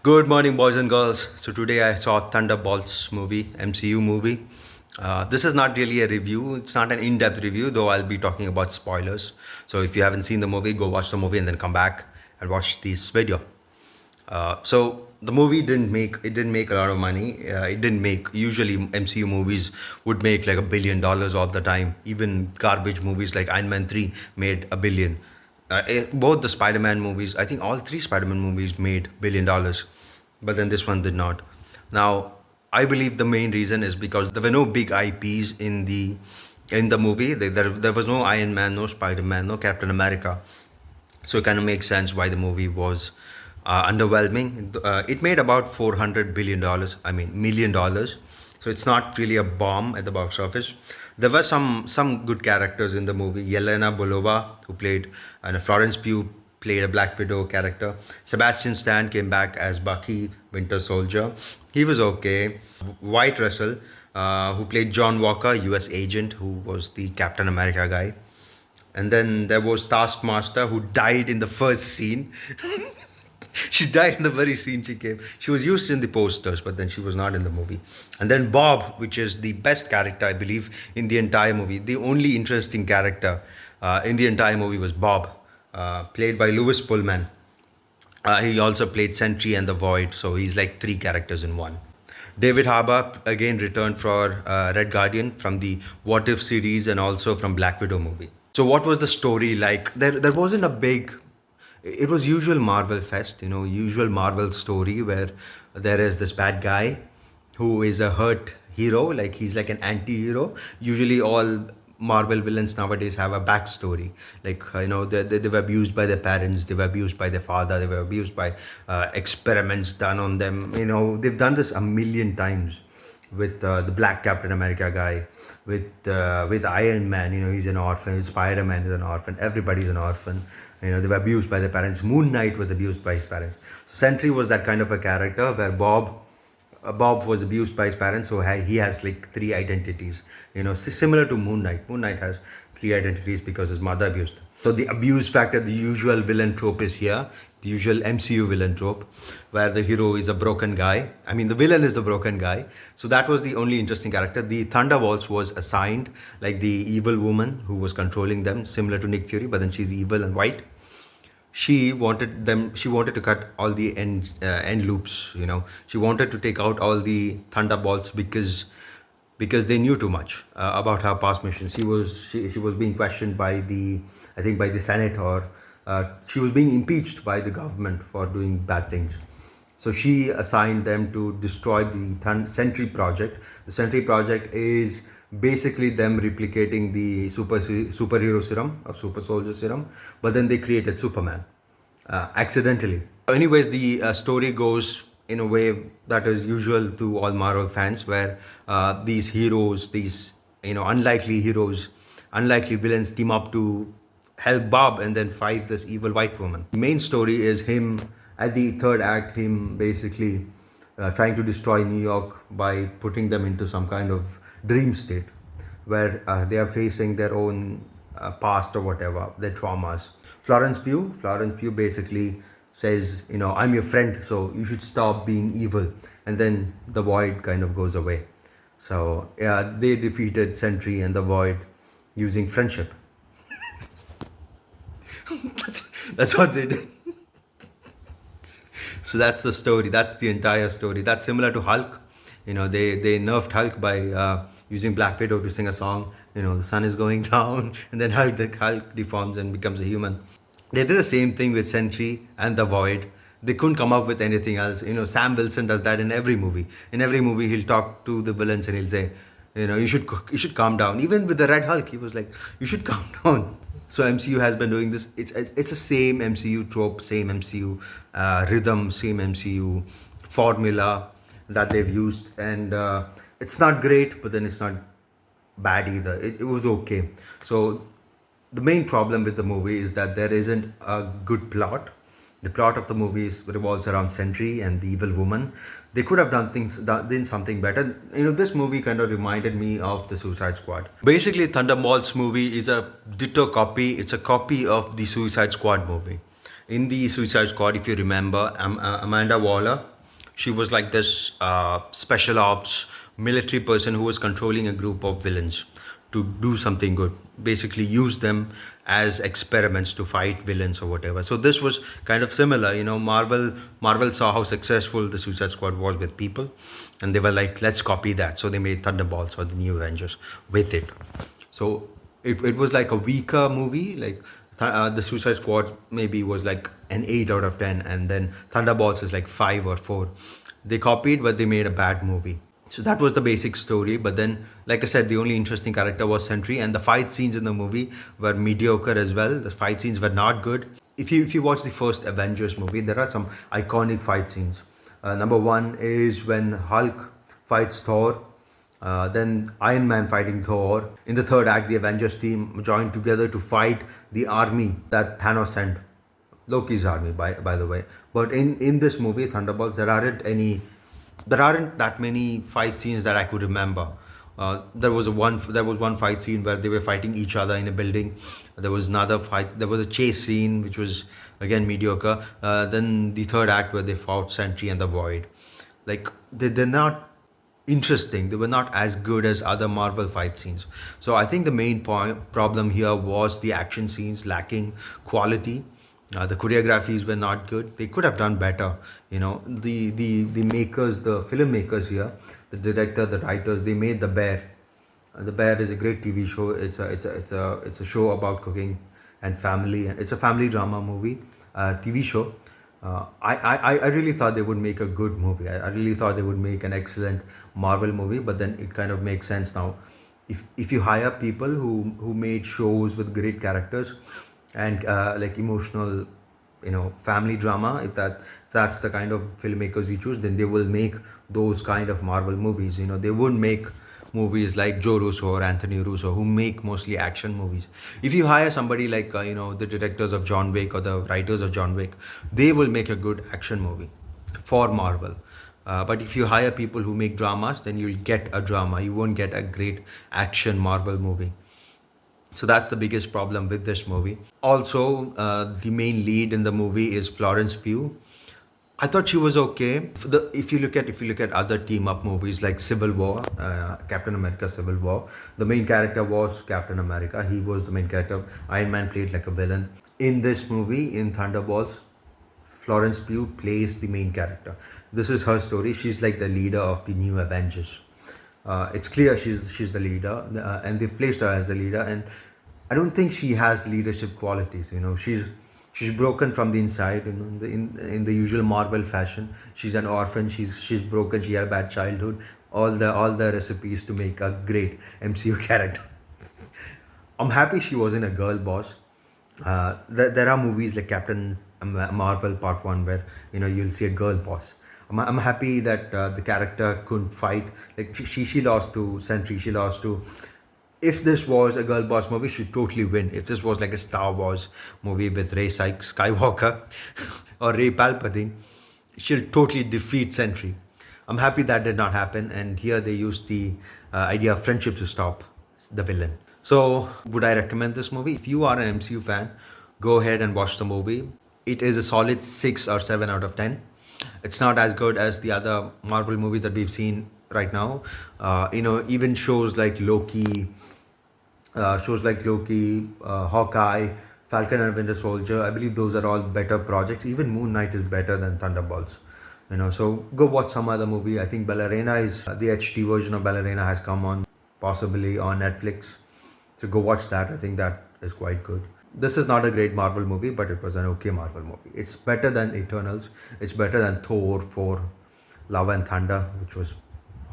Good morning, boys and girls. So today I saw Thunderbolts movie, MCU movie. This is not really a review. It's not an in-depth review, though I'll be talking about spoilers. So if you haven't seen the movie, go watch the movie and then come back and watch this video. So the movie didn't make a lot of money. It didn't make usually MCU movies would make like $1 billion all the time. Even garbage movies like Iron Man 3 made a billion. Both the Spider-Man movies, I think all three Spider-Man movies made $1 billion, but then this one did not. Now, I believe the main reason is because there were no big IPs in the movie. There was no Iron Man, no Spider-Man, no Captain America, so it kind of makes sense why the movie was underwhelming. It made about $400 billion. I mean, $1 million. So it's not really a bomb at the box office. There were some good characters in the movie. Yelena Bolova, who played, and Florence Pugh played a Black Widow character. Sebastian Stan came back as Bucky, Winter Soldier. He was okay. White Russell, who played John Walker, U.S. agent, who was the Captain America guy. And then there was Taskmaster, who died in the first scene. She died in the very scene she came. She was used in the posters, but then she was not in the movie. And then Bob, which is the best character, I believe, in the entire movie. The only interesting character in the entire movie was Bob, played by Lewis Pullman. He also played Sentry and the Void, so he's like three characters in one. David Harbour again returned for Red Guardian from the What If series and also from Black Widow movie. So what was the story like? There wasn't a big. It was usual Marvel fest, usual Marvel story where there is this bad guy who is a hurt hero, like he's like an anti-hero. Usually all Marvel villains nowadays have a backstory, like they were abused by their parents, they were abused by their father, they were abused by experiments done on them. They've done this a million times with the Black Captain America guy, with Iron Man. He's an orphan. Spider Man is an orphan. Everybody's an orphan. They were abused by their parents. Moon Knight was abused by his parents. So Sentry was that kind of a character where Bob was abused by his parents, so he has like three identities. Similar to Moon Knight. Moon Knight has three identities because his mother abused him. So the abuse factor, the usual villain trope is here, the usual MCU villain trope, where the hero is a broken guy. I mean, the villain is the broken guy. So that was the only interesting character. The Thunderbolts was assigned like the evil woman who was controlling them, similar to Nick Fury, but then she's evil and white. She wanted to cut all the end loops. She wanted to take out all the Thunderbolts because they knew too much about her past missions. She was being questioned by the Senate, or she was being impeached by the government for doing bad things. So she assigned them to destroy the Sentry Project. The Sentry Project is basically them replicating the superhero serum or super soldier serum, but then they created Superman accidentally. Anyways, the story goes in a way that is usual to all Marvel fans, where these heroes, these unlikely heroes, unlikely villains team up to help Bob and then fight this evil white woman. The main story is him at the third act, him basically trying to destroy New York by putting them into some kind of dream state where they are facing their own past or whatever, their traumas. Florence Pugh basically says, I'm your friend, so you should stop being evil. And then the Void kind of goes away. So yeah, they defeated Sentry and the Void using friendship. that's what they did. So that's the story. That's the entire story. That's similar to Hulk. They nerfed Hulk by using Black Widow to sing a song. The sun is going down, and then Hulk deforms and becomes a human. They did the same thing with Sentry and the Void. They couldn't come up with anything else. Sam Wilson does that in every movie. In every movie, he'll talk to the villains and he'll say, you should calm down. Even with the Red Hulk, he was like, you should calm down. So MCU has been doing this. It's the same MCU trope, same MCU rhythm, same MCU formula that they've used, and it's not great, but then it's not bad either. It was okay. So the main problem with the movie is that there isn't a good plot. The plot of the movie revolves around Sentry and the evil woman. They could have done something better. This movie kind of reminded me of the Suicide Squad. Basically, Thunderbolts movie is a ditto copy. It's a copy of the Suicide Squad movie. In the Suicide Squad, if you remember, Amanda Waller, she was like this special ops military person who was controlling a group of villains to do something good. Basically, use them as experiments to fight villains or whatever. So this was kind of similar. Marvel saw how successful the Suicide Squad was with people, and they were like, let's copy that. So they made Thunderbolts or the New Avengers with it. So it was like a weaker movie. Like the Suicide Squad maybe was like an 8 out of 10, and then Thunderbolts is like 5 or 4. They copied, but they made a bad movie. So that was the basic story. But then, like I said, the only interesting character was Sentry, and the fight scenes in the movie were mediocre as well. The fight scenes were not good. If you watch the first Avengers movie, there are some iconic fight scenes. Number one is when Hulk fights Thor, then Iron Man fighting Thor. In the third act, the Avengers team joined together to fight the army that Thanos sent. Loki's army, by the way. But in this movie, Thunderbolts, there aren't that many fight scenes that I could remember. There was one fight scene where they were fighting each other in a building. There was another fight. There was a chase scene which was again mediocre. Then the third act where they fought Sentry and the Void. Like they're not interesting. They were not as good as other Marvel fight scenes. So I think the main problem here was the action scenes lacking quality. The choreographies were not good. They could have done better. The makers, the filmmakers here, the director, the writers, they made The Bear. The Bear is a great TV show. It's a show about cooking and family. It's a family drama movie, TV show. I really thought they would make a good movie. I really thought they would make an excellent Marvel movie. But then it kind of makes sense now. If you hire people who made shows with great characters and like emotional, family drama, if that's the kind of filmmakers you choose, then they will make those kind of Marvel movies. They wouldn't make movies like Joe Russo or Anthony Russo, who make mostly action movies. If you hire somebody like the directors of John Wick or the writers of John Wick, they will make a good action movie for Marvel. But if you hire people who make dramas, then you'll get a drama. You won't get a great action Marvel movie. So that's the biggest problem with this movie. Also, the main lead in the movie is Florence Pugh. I thought she was okay. If you look at other team up movies like Civil War, Captain America: Civil War, the main character was Captain America. He was the main character. Iron Man played like a villain. In this movie, in Thunderbolts, Florence Pugh plays the main character. This is her story. She's like the leader of the New Avengers. It's clear she's the leader, and they've placed her as the leader. And I don't think she has leadership qualities. She's broken from the inside. In the usual Marvel fashion, she's an orphan. She's broken. She had a bad childhood. All the recipes to make a great MCU character. I'm happy she wasn't a girl boss. There are movies like Captain Marvel Part 1 where you'll see a girl boss. I'm happy that the character couldn't fight. Like she lost to Sentry. She lost to. If this was a girl boss movie, she'd totally win. If this was like a Star Wars movie with Rey Skywalker or Rey Palpatine, she'll totally defeat Sentry. I'm happy that did not happen, and here they used the idea of friendship to stop the villain. So, would I recommend this movie? If you are an MCU fan, go ahead and watch the movie. It is a solid 6 or 7 out of 10. It's not as good as the other Marvel movies that we've seen right now. Even shows like Loki, Hawkeye, Falcon and Winter Soldier, I believe those are all better projects. Even Moon Knight is better than Thunderbolts. So go watch some other movie. I think Ballerina is the HD version of Ballerina has come on, possibly on Netflix. So go watch that. I think that is quite good. This is not a great Marvel movie, but it was an okay Marvel movie. It's better than Eternals. It's better than Thor 4, Love and Thunder, which was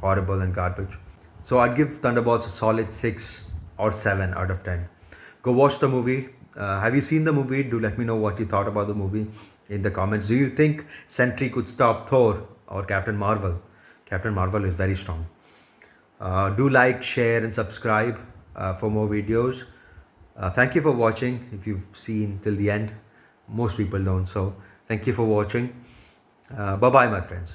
horrible and garbage. So I'd give Thunderbolts a solid 6 or 7 out of 10. Go watch the movie. Have you seen the movie? Do let me know what you thought about the movie in the comments. Do you think Sentry could stop Thor or Captain Marvel? Captain Marvel is very strong. Do like, share and subscribe for more videos. Thank you for watching. If you've seen till the end, most people don't. So thank you for watching. Bye bye, my friends.